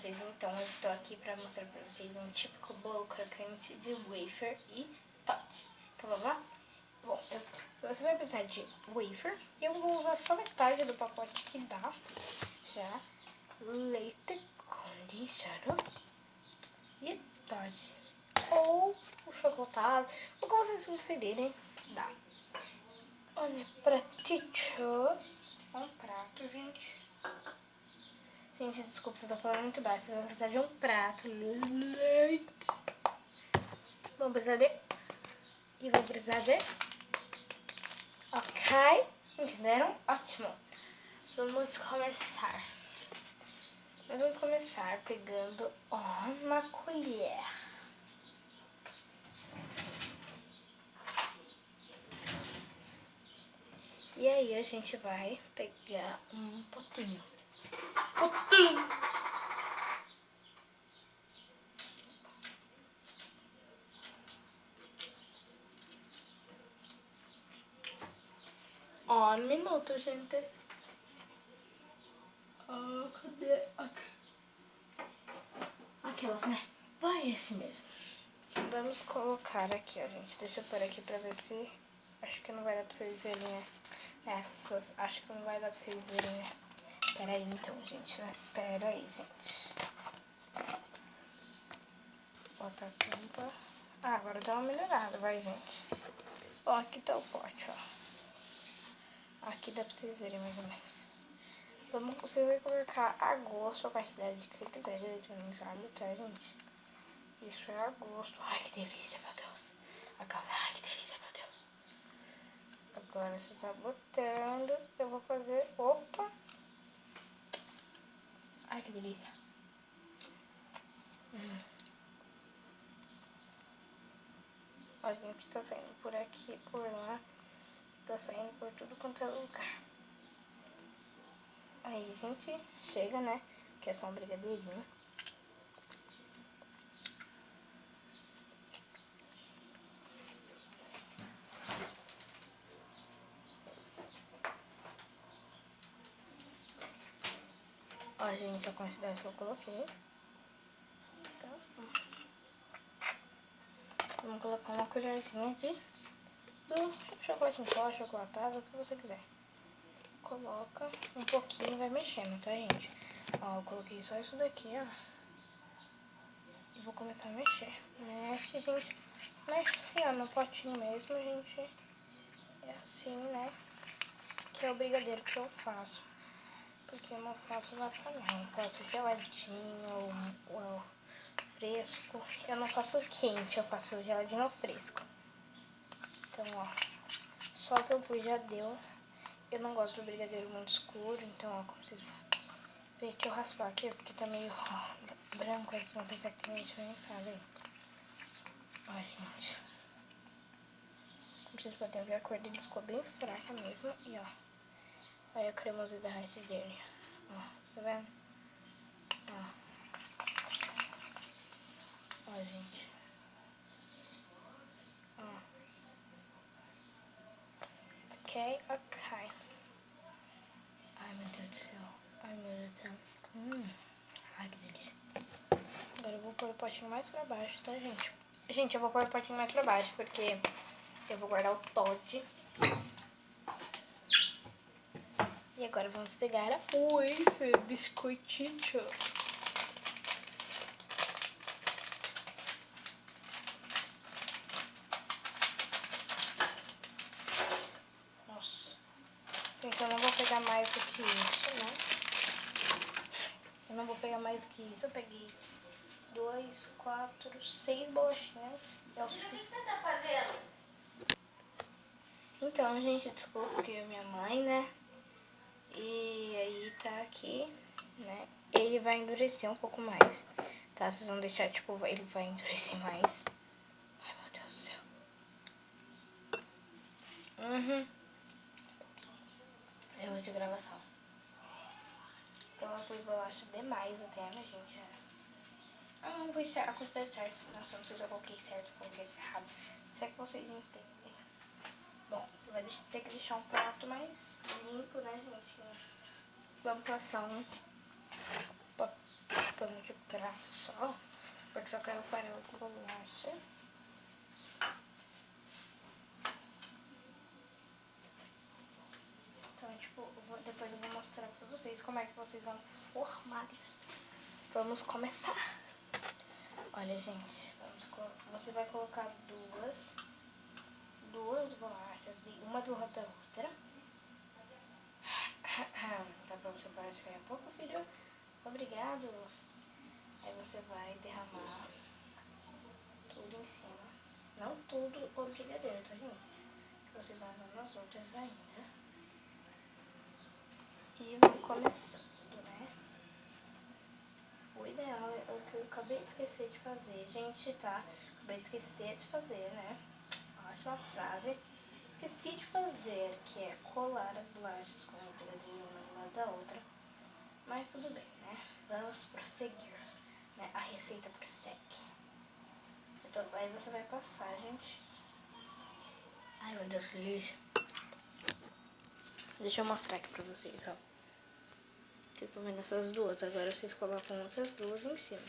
vocês. Então eu estou aqui para mostrar para vocês um típico bolo crocante de wafer e Toddy. Então vamos lá? Bom, você vai precisar de wafer. Eu vou usar só metade do pacote que dá. Já leite condensado e Toddy. Ou o chocolate, o que vocês preferirem, dá. Olha, pratinho. Um prato, gente. Gente, desculpa, você tá falando muito baixo. Você vai precisar de um prato. Vamos precisar de... E vou precisar de... Ok? Entenderam? Ótimo. Vamos começar. Nós vamos começar pegando uma colher. E aí a gente vai pegar um potinho. Um minuto, gente. Cadê? Aquelas, né? Vai esse mesmo. Vamos colocar aqui, ó, gente. Deixa eu pôr aqui pra ver se... Acho que não vai dar pra vocês verem, né? Acho que não vai dar pra vocês verem, né? Pera aí, então, gente, né? Pera aí, gente. Bota a tampa. Agora dá uma melhorada, vai, gente. Ó, aqui tá o pote, ó. Aqui dá pra vocês verem mais ou menos. Você vai colocar a gosto a quantidade que você quiser de leite condensado, tá, gente? Isso é a gosto. Ai, que delícia, meu Deus. Ai, que delícia, meu Deus. Agora você tá botando. Eu vou fazer... Opa! Ai, que delícia. A gente tá saindo por aqui, por lá. Tá saindo por tudo quanto é lugar. Aí, gente, chega, né? Que é só um brigadeirinho. Ó, gente, a quantidade que eu coloquei. Então, vamos colocar uma colherzinha do chocolate em pó, chocolatado, o que você quiser. Coloca um pouquinho e vai mexendo, tá, gente? Ó, eu coloquei só isso daqui, ó. E vou começar a mexer. Mexe, gente. Mexe assim, ó, no potinho mesmo, gente. É assim, né? Que é o brigadeiro que eu faço. Porque eu não faço lá pra não. Eu faço geladinho ou fresco. Eu não faço quente, eu faço geladinho ou fresco. Então, ó. Só que eu pus já deu. Eu não gosto do brigadeiro muito escuro, então, ó, como vocês vão ver. Deixa eu raspar aqui, porque tá meio branco, aí vocês vão pensar que tem meio diferençado aí. Ó, gente. Como vocês podem ver, a cor dele ficou bem fraca mesmo. E, ó, olha a cremosidade dele. Ó, tá vendo? Ó. Ó, gente. Ó. Ok. Ai, meu Deus do céu. Ai, meu Deus do céu. Ai, que delícia. Agora eu vou pôr o potinho mais pra baixo, tá, gente? Gente, eu vou pôr o potinho mais pra baixo, porque eu vou guardar o Toddy. E agora vamos pegar a wafer biscoitito. Nossa. Então eu não vou pegar mais do que isso, né? Eu não vou pegar mais do que isso. Eu peguei 2, 4, 6 bolachinhas. O que você tá fazendo? Então, gente, desculpa porque é minha mãe, né? E aí tá aqui, né? Ele vai endurecer um pouco mais, tá? Vocês vão deixar, tipo, ele vai endurecer mais. Ai, meu Deus do céu. Erro de gravação. Então eu pus bolacha demais até, né, gente? Eu não vou a quantidade certa. Nossa, não sei se eu coloquei certo, se eu coloquei errado. Se é que vocês entendem. Bom, você vai ter que deixar um prato mais limpo, né, gente? Vamos passar um pano de só, porque só caiu farelo com bolacha. Então, tipo, depois eu vou mostrar pra vocês como é que vocês vão formar isso. Vamos começar. Olha, gente, você vai colocar duas bolachas, uma do lado da outra. Tá pra você parar de cair a pouco, filho? Obrigado. Aí você vai derramar tudo em cima. Não tudo o brigadeiro, tá, gente? Que vocês vão usar nas outras ainda. E vamos começando, né? O ideal é o que eu acabei de esquecer de fazer, gente, tá? Acabei de esquecer de fazer, né? Ótima frase. Esqueci de fazer, que é colar as bolachas com o brigadeiro uma do lado da outra. Mas tudo bem, né? Vamos prosseguir, né? A receita prossegue. Então, aí você vai passar, gente. Ai, meu Deus, que lixo. Deixa eu mostrar aqui pra vocês, ó. Vocês estão vendo essas duas. Agora vocês colocam outras duas em cima.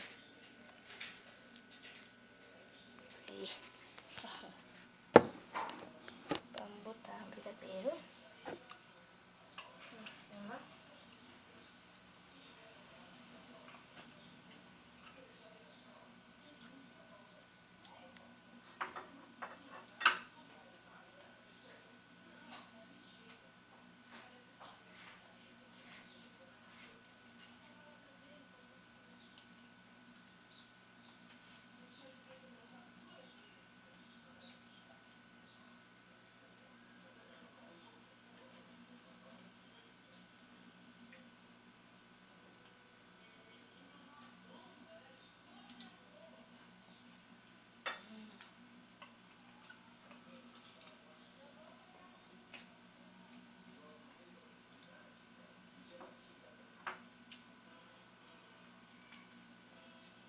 Aí. Vamos botar o brigadeiro em cima.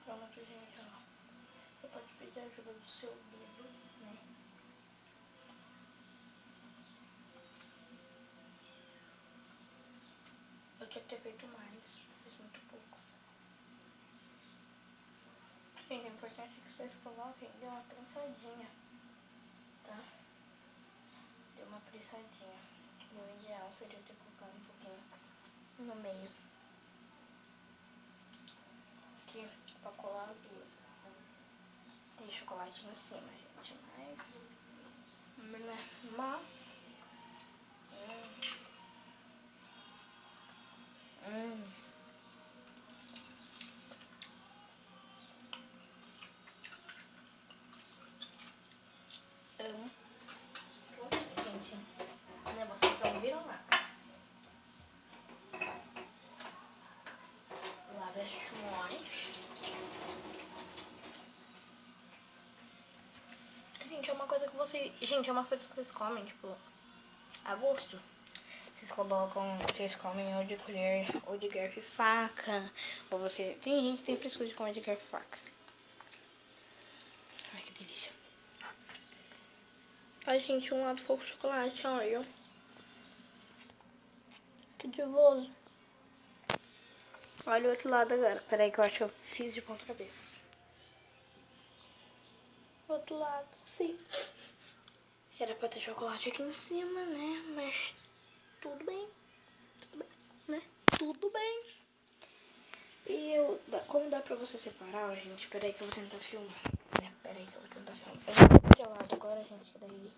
Pronto, gente, ó. Você pode pedir a ajuda do seu dedo, né? Eu tinha que ter feito mais, fiz muito pouco. Gente, é importante que vocês coloquem, dê uma prensadinha, tá? Dê uma prensadinha. O ideal seria ter colocado um pouquinho no meio. Aqui, pra colar as duas. E chocolate em cima, gente. Mas... Gente, né, vocês não viram nada. Lave as mãos. Gente, é uma coisa que vocês comem, tipo, a gosto. Vocês comem ou de colher, ou de garfo e faca. Ou você... Tem gente que tem frescura de comer de garfo e faca. Ai, que delícia. Ai, gente, um lado foi com chocolate, olha. Que nervoso. Olha o outro lado agora. Peraí que eu acho que eu fiz de ponta cabeça. Outro lado, sim. Era pra ter chocolate aqui em cima, né? Mas tudo bem. Tudo bem, né? Tudo bem. E como dá pra você separar, ó, gente? Peraí que eu vou tentar filmar. Peraí que eu vou tentar filmar.